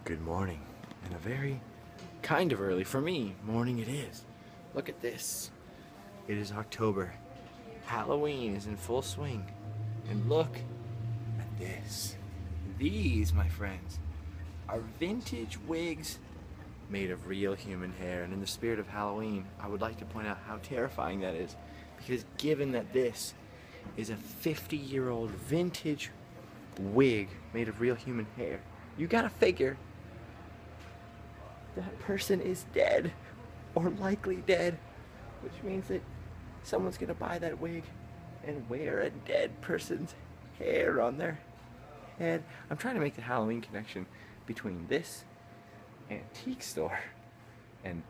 Good morning, and a very kind of early for me morning it is. Look at this. It is October. Halloween is in full swing. And look at this. These, my friends, are vintage wigs made of real human hair. And in the spirit of Halloween, I would like to point out how terrifying that is. Because given that this is a 50-year-old vintage wig made of real human hair, you gotta figure that person is dead, or likely dead, which means that someone's gonna buy that wig and wear a dead person's hair on their head. I'm trying to make the Halloween connection between this antique store and,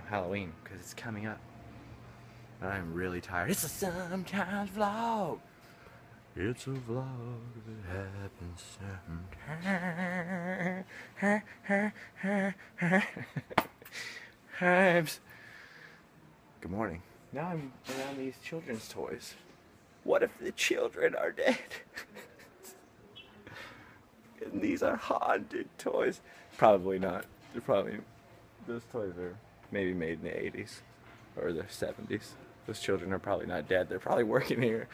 Halloween, because it's coming up. But I'm really tired. It's a sometimes vlog. It's a vlog that happens. Good morning. Now I'm around these children's toys. What if the children are dead? And these are haunted toys. Probably not. Those toys are maybe made in the 80s or the 70s. Those children are probably not dead. They're probably working here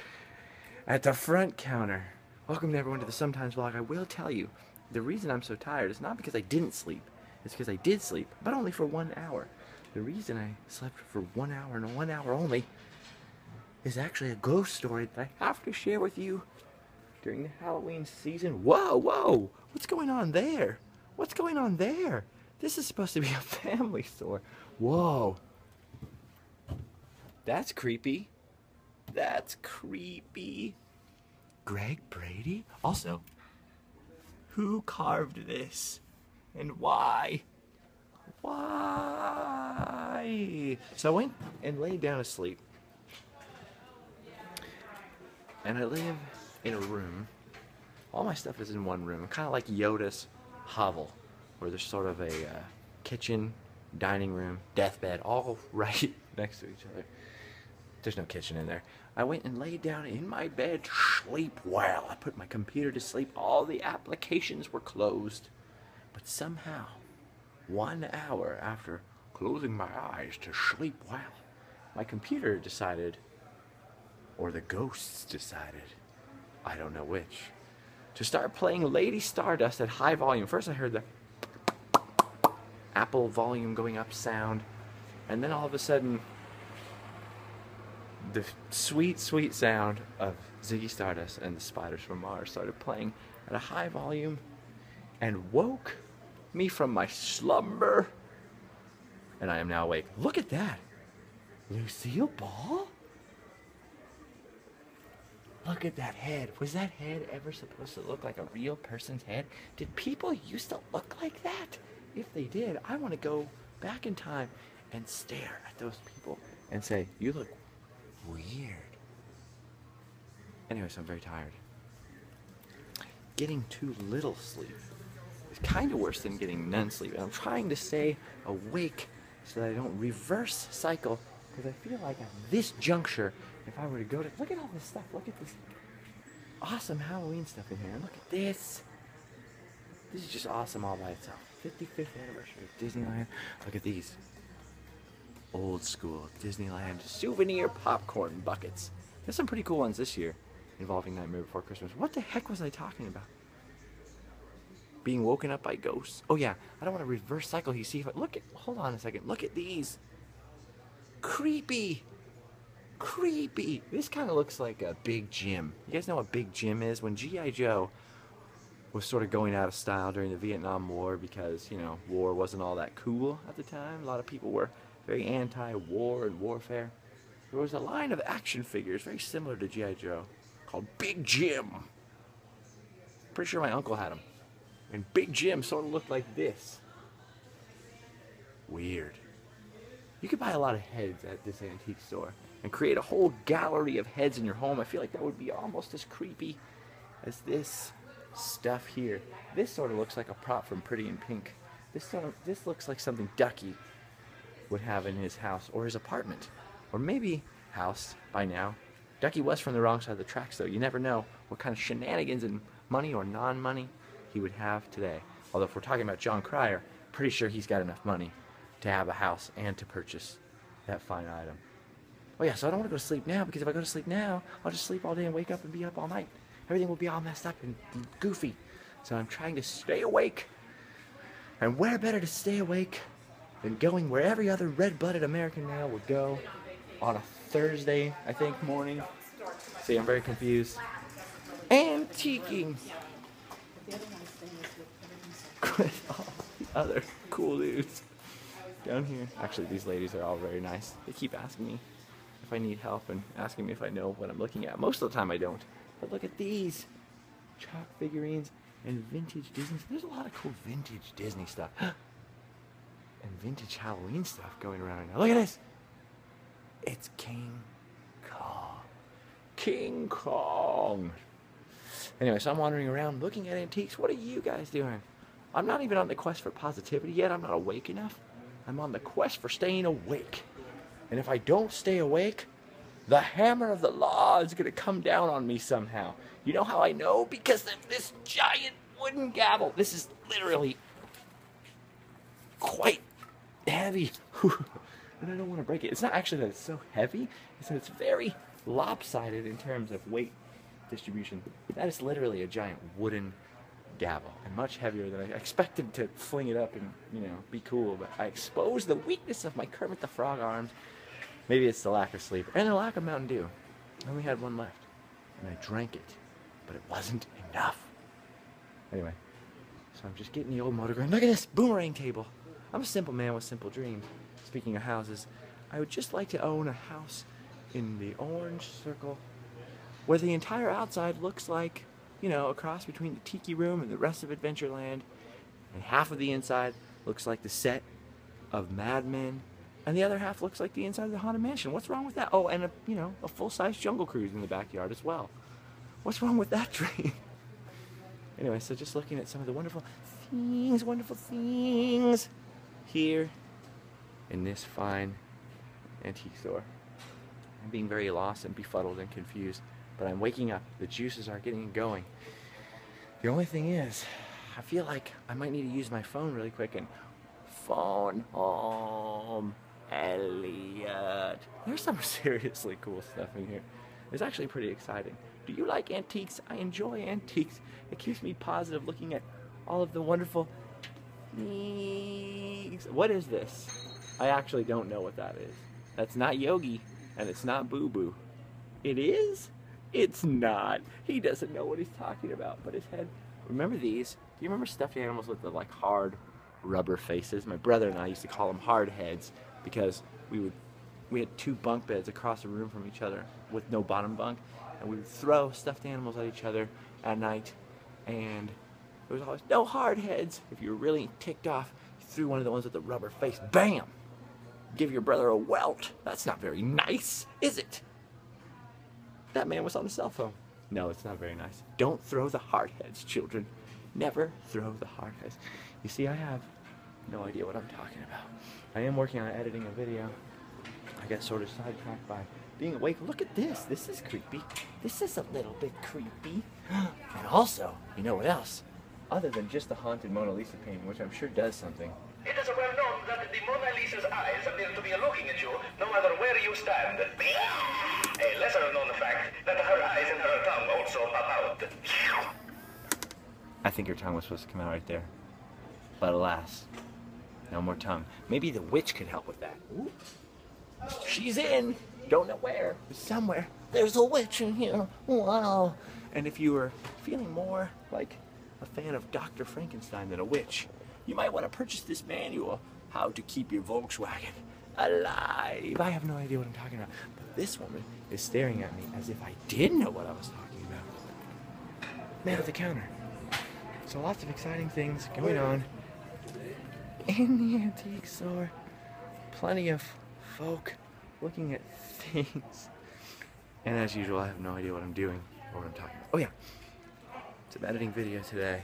at the front counter. Welcome to everyone to the Sometimes Vlog. I will tell you, the reason I'm so tired is not because I didn't sleep. It's because I did sleep, but only for 1 hour. The reason I slept for 1 hour and 1 hour only is actually a ghost story that I have to share with you during the Halloween season. Whoa! What's going on there? What's going on there? This is supposed to be a family store. Whoa. That's creepy. That's creepy. Greg Brady? Also, who carved this? And why? Why? So I went and laid down to sleep. And I live in a room. All my stuff is in one room. Kind of like Yoda's hovel, where there's sort of a kitchen, dining room, deathbed, all right next to each other. There's no kitchen in there. I went and laid down in my bed to sleep well. I put my computer to sleep. All the applications were closed. But somehow, 1 hour after closing my eyes to sleep well, my computer decided, or the ghosts decided, I don't know which, to start playing Lady Stardust at high volume. First I heard the Apple volume going up sound, and then all of a sudden, the sweet, sweet sound of Ziggy Stardust and the Spiders from Mars started playing at a high volume and woke me from my slumber. And I am now awake. Look at that. Lucille Ball? Look at that head. Was that head ever supposed to look like a real person's head? Did people used to look like that? If they did, I want to go back in time and stare at those people and say, you look weird. Anyways, I'm very tired. Getting too little sleep is kind of worse than getting none sleep. And I'm trying to stay awake so that I don't reverse cycle. Because I feel like at this juncture, if I were to go to... Look at all this stuff. Look at this awesome Halloween stuff in here. Look at this. This is just awesome all by itself. 55th anniversary of Disneyland. Look at these. Old school Disneyland souvenir popcorn buckets. There's some pretty cool ones this year involving Nightmare Before Christmas. What the heck was I talking about? Being woken up by ghosts. Oh yeah, I don't want to reverse cycle. You see if I hold on a second. Look at these. Creepy. Creepy. This kind of looks like a Big Jim. You guys know what Big Jim is? When G.I. Joe was sort of going out of style during the Vietnam War because, war wasn't all that cool at the time. A lot of people were very anti-war and warfare. There was a line of action figures very similar to G.I. Joe called Big Jim. Pretty sure my uncle had them. And Big Jim sort of looked like this. Weird. You could buy a lot of heads at this antique store and create a whole gallery of heads in your home. I feel like that would be almost as creepy as this stuff here. This sort of looks like a prop from Pretty in Pink. This looks like something Ducky would have in his house or his apartment, or maybe house by now. Ducky was from the wrong side of the tracks, though. You never know what kind of shenanigans and money or non-money he would have today. Although if we're talking about John Cryer, pretty sure he's got enough money to have a house and to purchase that fine item. Oh yeah, so I don't want to go to sleep now, because if I go to sleep now, I'll just sleep all day and wake up and be up all night. Everything will be all messed up and goofy. So I'm trying to stay awake. And where better to stay awake than going where every other red-blooded American male would go on a Thursday, I think, morning. See, I'm very confused. Antiquing with all the other cool dudes down here. Actually, these ladies are all very nice. They keep asking me if I need help and asking me if I know what I'm looking at. Most of the time I don't. But look at these chalk figurines and vintage Disney. There's a lot of cool vintage Disney stuff. And vintage Halloween stuff going around right now. Look at this. It's King Kong. King Kong. Anyway, so I'm wandering around looking at antiques. What are you guys doing? I'm not even on the quest for positivity yet. I'm not awake enough. I'm on the quest for staying awake. And if I don't stay awake, the hammer of the law is going to come down on me somehow. You know how I know? Because of this giant wooden gavel. This is literally quite heavy. And I don't want to break it. It's not actually that it's so heavy. It's that it's very lopsided in terms of weight distribution. That is literally a giant wooden gavel, and much heavier than I expected to fling it up and, you know, be cool. But I exposed the weakness of my Kermit the Frog arms. Maybe it's the lack of sleep and the lack of Mountain Dew. I only had one left, and I drank it, but it wasn't enough. Anyway, so I'm just getting the old motor going. Look at this boomerang table. I'm a simple man with simple dreams. Speaking of houses, I would just like to own a house in the orange circle where the entire outside looks like, you know, a cross between the Tiki Room and the rest of Adventureland, and half of the inside looks like the set of Mad Men, and the other half looks like the inside of the Haunted Mansion. What's wrong with that? Oh, and a full-size Jungle Cruise in the backyard as well. What's wrong with that dream? Anyway, so just looking at some of the wonderful things here in this fine antique store. I'm being very lost and befuddled and confused, but I'm waking up. The juices are getting going. The only thing is, I feel like I might need to use my phone really quick and phone home Elliot. There's some seriously cool stuff in here. It's actually pretty exciting. Do you like antiques? I enjoy antiques. It keeps me positive looking at all of the wonderful things. What is this? I actually don't know what that is. That's not Yogi, and it's not Boo Boo. It is? It's not. He doesn't know what he's talking about, but his head. Remember these? Do you remember stuffed animals with the like hard rubber faces? My brother and I used to call them hard heads because we had two bunk beds across the room from each other with no bottom bunk, and we would throw stuffed animals at each other at night, and there was always no hard heads. If you were really ticked off, you threw one of the ones with the rubber face. Bam! Give your brother a welt. That's not very nice, is it? That man was on a cell phone. No, it's not very nice. Don't throw the hard heads, children. Never throw the hard heads. You see, I have no idea what I'm talking about. I am working on editing a video. I got sort of sidetracked by being awake. Look at this. This is creepy. This is a little bit creepy. And also, you know what else? Other than just the haunted Mona Lisa painting, which I'm sure does something. It is well known that the Mona Lisa's eyes appear to be looking at you no matter where you stand. A lesser known fact that her eyes and her tongue also pop out. I think her tongue was supposed to come out right there. But alas, no more tongue. Maybe the witch could help with that. Ooh. She's in. Don't know where. Somewhere. There's a witch in here. Wow. And if you were feeling more like a fan of Dr. Frankenstein than a witch, you might want to purchase this manual, How to Keep Your Volkswagen Alive. I have no idea what I'm talking about, but this woman is staring at me as if I did know what I was talking about. Man at the counter. So lots of exciting things going on in the antique store. Plenty of folk looking at things. And as usual, I have no idea what I'm doing or what I'm talking about. Oh yeah, so I'm editing video today.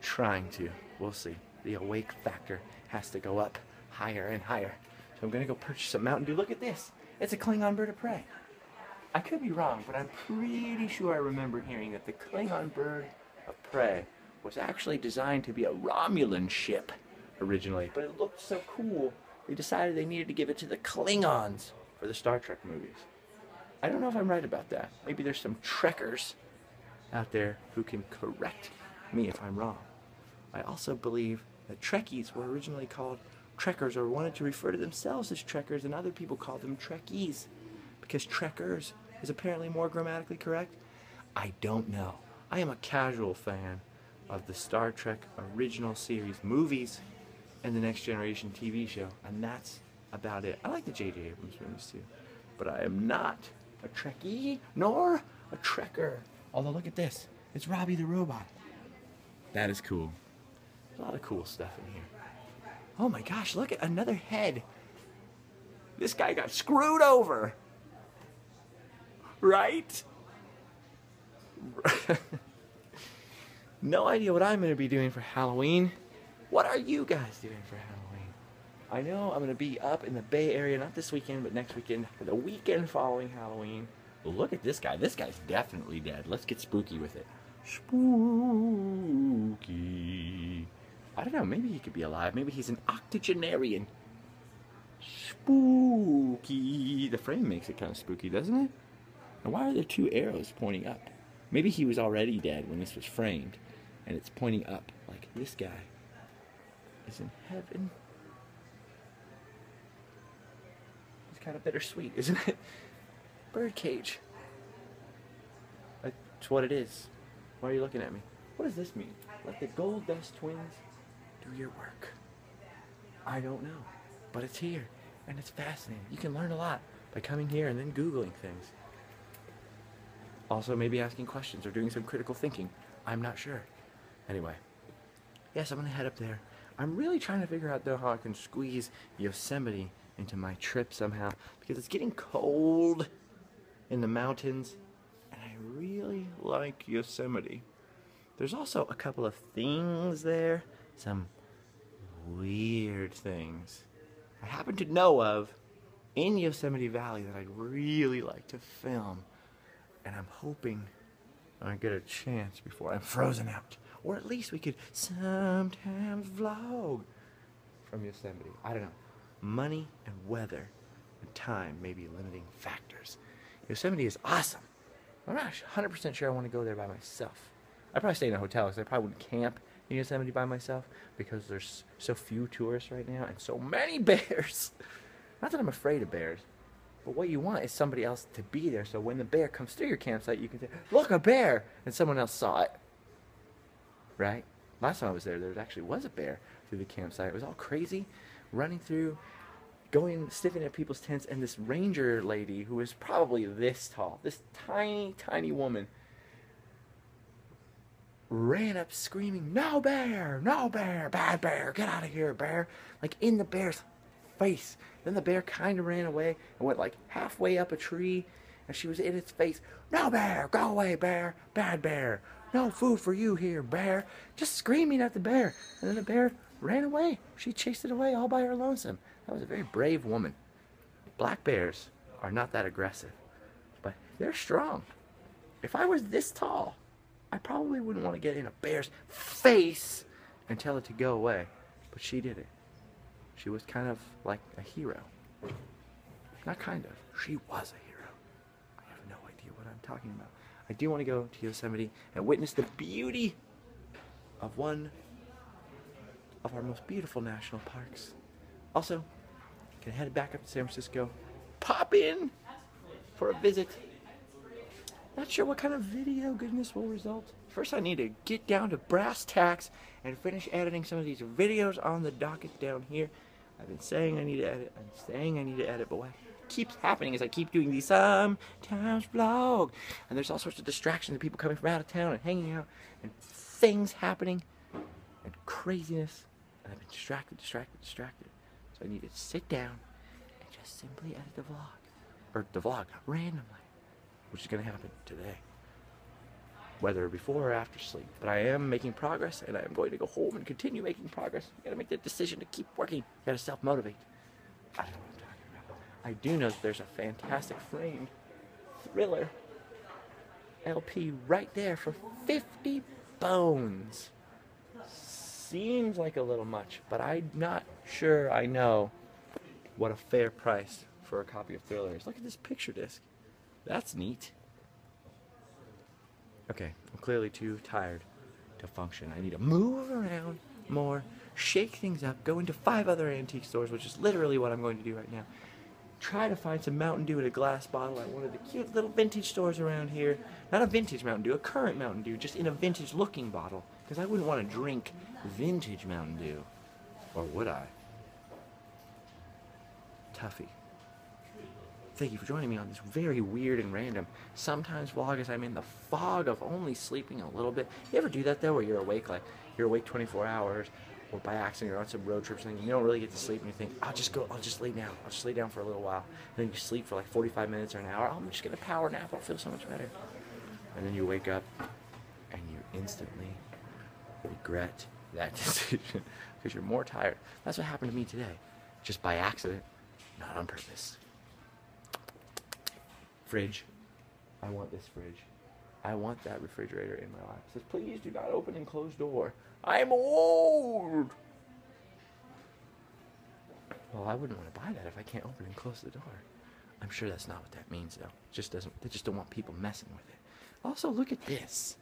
Trying to. We'll see. The awake factor has to go up higher and higher. So I'm going to go purchase some Mountain Dew. Look at this. It's a Klingon bird of prey. I could be wrong, but I'm pretty sure I remember hearing that the Klingon bird of prey was actually designed to be a Romulan ship originally, but it looked so cool, they decided they needed to give it to the Klingons for the Star Trek movies. I don't know if I'm right about that. Maybe there's some Trekkers out there who can correct me if I'm wrong. I also believe that Trekkies were originally called Trekkers, or wanted to refer to themselves as Trekkers, and other people called them Trekkies because Trekkers is apparently more grammatically correct. I don't know. I am a casual fan of the Star Trek original series movies and the Next Generation TV show, and that's about it. I like the J.J. Abrams movies too, but I am not a Trekkie nor a Trekker. Although look at this, it's Robbie the Robot. That is cool. There's a lot of cool stuff in here. Oh my gosh, look at another head. This guy got screwed over. Right? No idea what I'm going to be doing for Halloween. What are you guys doing for Halloween? I know I'm going to be up in the Bay Area, not this weekend, but next weekend, for the weekend following Halloween. Look at this guy. This guy's definitely dead. Let's get spooky with it. Spooky. I don't know, maybe he could be alive. Maybe he's an octogenarian. Spooky. The frame makes it kind of spooky, doesn't it? And why are there two arrows pointing up? Maybe he was already dead when this was framed, and it's pointing up, like this guy is in heaven. It's kind of bittersweet, isn't it? Birdcage. That's what it is. Why are you looking at me? What does this mean? Let the Gold Dust Twins do your work. I don't know, but it's here, and it's fascinating. You can learn a lot by coming here and then Googling things. Also, maybe asking questions or doing some critical thinking. I'm not sure. Anyway, yes, I'm going to head up there. I'm really trying to figure out, though, how I can squeeze Yosemite into my trip somehow, because it's getting cold in the mountains, and I really like Yosemite. There's also a couple of things there, some weird things I happen to know of in Yosemite Valley that I'd really like to film. And I'm hoping I get a chance before I'm frozen out. Or at least we could sometimes vlog from Yosemite. I don't know. Money and weather and time may be limiting factors. Yosemite is awesome. I'm not 100% sure I want to go there by myself. I'd probably stay in a hotel because I probably wouldn't camp in Yosemite by myself because there's so few tourists right now and so many bears. Not that I'm afraid of bears. But what you want is somebody else to be there, so when the bear comes through your campsite, you can say, "Look, a bear!" and someone else saw it. Right? Last time I was there actually was a bear through the campsite. It was all crazy, running through, going, sniffing at people's tents, and this ranger lady who was probably this tall, this tiny, tiny woman, ran up screaming, "No bear! No bear! Bad bear! Get out of here, bear!" Like in the bear's face. Then the bear kind of ran away and went like halfway up a tree, and she was in its face. "No bear! Go away, bear! Bad bear! No food for you here, bear!" Just screaming at the bear. And then the bear ran away. She chased it away all by her lonesome. That was a very brave woman. Black bears are not that aggressive, but they're strong. If I was this tall, I probably wouldn't want to get in a bear's face and tell it to go away. But she did it. She was kind of like a hero. Not kind of. She was a hero. I have no idea what I'm talking about. I do want to go to Yosemite and witness the beauty of one of our most beautiful national parks. Also, can head back up to San Francisco, pop in for a visit. Not sure what kind of video goodness will result. First, I need to get down to brass tacks and finish editing some of these videos on the docket down here. I've been saying I need to edit, but what keeps happening is I keep doing these sometimes vlog, and there's all sorts of distractions, people coming from out of town and hanging out, and things happening, and craziness, and I've been distracted. So I need to sit down and just simply edit the vlog, randomly, which is going to happen today. Whether before or after sleep. But I am making progress, and I am going to go home and continue making progress. You gotta make the decision to keep working. You gotta self-motivate. I don't know what I'm talking about. I do know that there's a fantastic framed Thriller LP right there for 50 bones. seems like a little much, but I'm not sure I know what a fair price for a copy of Thriller is. Look at this picture disc. That's neat. Okay, I'm clearly too tired to function. I need to move around more, shake things up, go into 5 other antique stores, which is literally what I'm going to do right now. Try to find some Mountain Dew in a glass bottle at one of the cute little vintage stores around here. Not a vintage Mountain Dew, a current Mountain Dew, just in a vintage looking bottle. Because I wouldn't want to drink vintage Mountain Dew. Or would I? Tuffy. Thank you for joining me on this very weird and random, sometimes vlog as I'm in the fog of only sleeping a little bit. You ever do that though, where you're awake 24 hours, or by accident you're on some road trip or something, you don't really get to sleep and you think, I'll just lay down for a little while. And then you sleep for like 45 minutes or an hour, I'm just gonna power nap, I'll feel so much better. And then you wake up and you instantly regret that decision because you're more tired. That's what happened to me today, just by accident, not on purpose. Fridge. I want this fridge. I want that refrigerator in my life. It says, please do not open and close door. I'm old. Well, I wouldn't want to buy that if I can't open and close the door. I'm sure that's not what that means, though. They just don't want people messing with it. Also, look at this.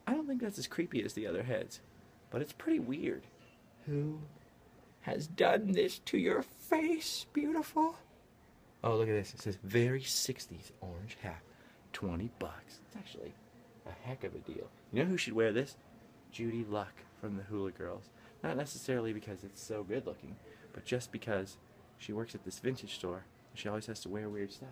I don't think that's as creepy as the other heads, but it's pretty weird. Who has done this to your face, beautiful? Oh, look at this. It says, very 60s orange hat. 20 bucks. It's actually a heck of a deal. You know who should wear this? Judy Luck from the Hula Girls. Not necessarily because it's so good looking, but just because she works at this vintage store and she always has to wear weird stuff.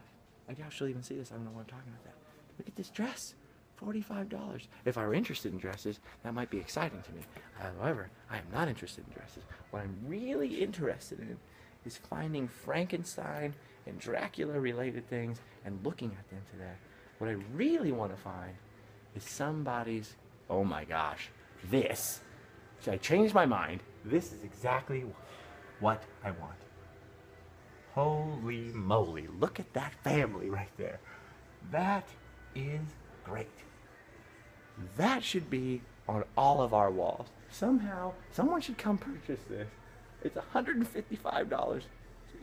I doubt she'll even see this. I don't know what I'm talking about that. Look at this dress. $45. If I were interested in dresses, that might be exciting to me. However, I am not interested in dresses. What I'm really interested in is finding Frankenstein and Dracula related things and looking at them today. What I really want to find is somebody's, oh my gosh, this. So I changed my mind. This is exactly what I want. Holy moly, look at that family right there. That is great. That should be on all of our walls. Somehow, someone should come purchase this. It's $155. It's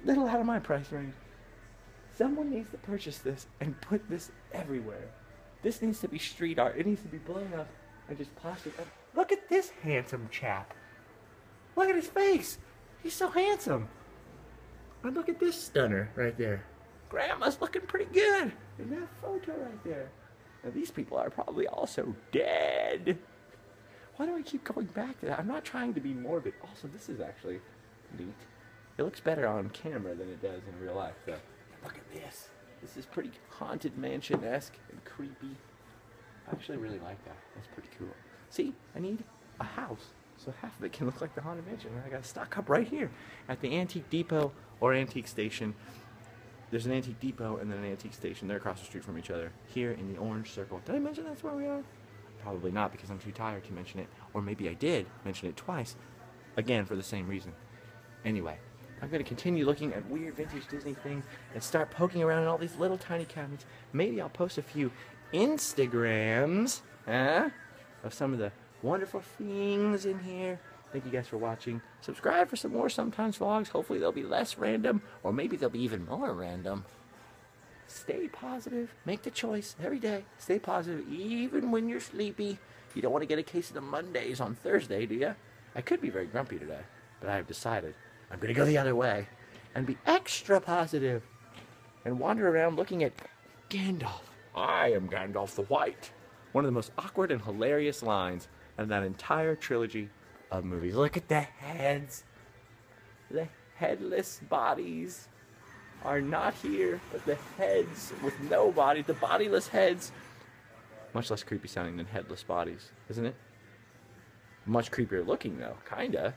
a little out of my price range. Someone needs to purchase this and put this everywhere. This needs to be street art. It needs to be blown up and just plastered up. Look at this handsome chap. Look at his face. He's so handsome. And look at this stunner right there. Grandma's looking pretty good in that photo right there. Now these people are probably also dead. Why do I keep going back to that? I'm not trying to be morbid. Also, this is actually neat. It looks better on camera than it does in real life, though. Look at this. This is pretty Haunted Mansion-esque and creepy. I actually really like that. That's pretty cool. See, I need a house, so half of it can look like the Haunted Mansion. I got to stock up right here at the Antique Depot or Antique Station. There's an Antique Depot and then an Antique Station. They're across the street from each other. Here in the orange circle. Did I mention that's where we are? Probably not, because I'm too tired to mention it. Or maybe I did mention it twice. Again, for the same reason. Anyway, I'm going to continue looking at weird vintage Disney things and start poking around in all these little tiny cabinets. Maybe I'll post a few Instagrams of some of the wonderful things in here. Thank you guys for watching. Subscribe for some more Sometimes Vlogs. Hopefully they'll be less random, or maybe they'll be even more random. Stay positive. Make the choice every day. Stay positive even when you're sleepy. You don't want to get a case of the Mondays on Thursday, do you? I could be very grumpy today, but I have decided I'm going to go the other way and be extra positive and wander around looking at Gandalf. I am Gandalf the White. One of the most awkward and hilarious lines in that entire trilogy of movies. Look at the heads. The headless bodies are not here, but the heads with no body, the bodiless heads, much less creepy sounding than headless bodies, isn't it? Much creepier looking though, kinda.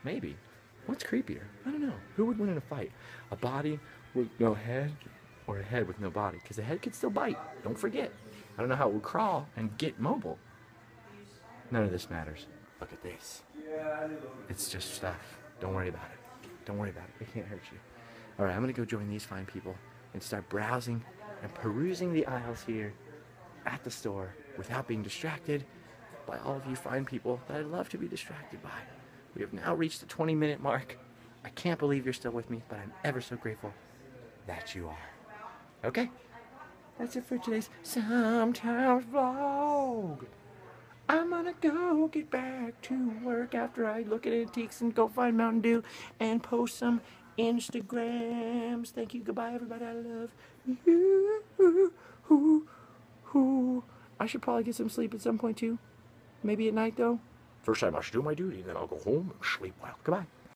Maybe. What's creepier? I don't know. Who would win in a fight? A body with no head or a head with no body? Because the head could still bite. Don't forget. I don't know how it would crawl and get mobile. None of this matters. Look at this. It's just stuff. Don't worry about it. Don't worry about it. It can't hurt you. Alright, I'm going to go join these fine people and start browsing and perusing the aisles here at the store without being distracted by all of you fine people that I love to be distracted by. We have now reached the 20-minute mark. I can't believe you're still with me, but I'm ever so grateful that you are. Okay, that's it for today's Sometimes Vlog. I'm gonna go get back to work after I look at antiques and go find Mountain Dew and post some Instagrams. Thank you. Goodbye, everybody. I love you. I should probably get some sleep at some point, too. Maybe at night, though. First, I must do my duty, then I'll go home and sleep well. Goodbye.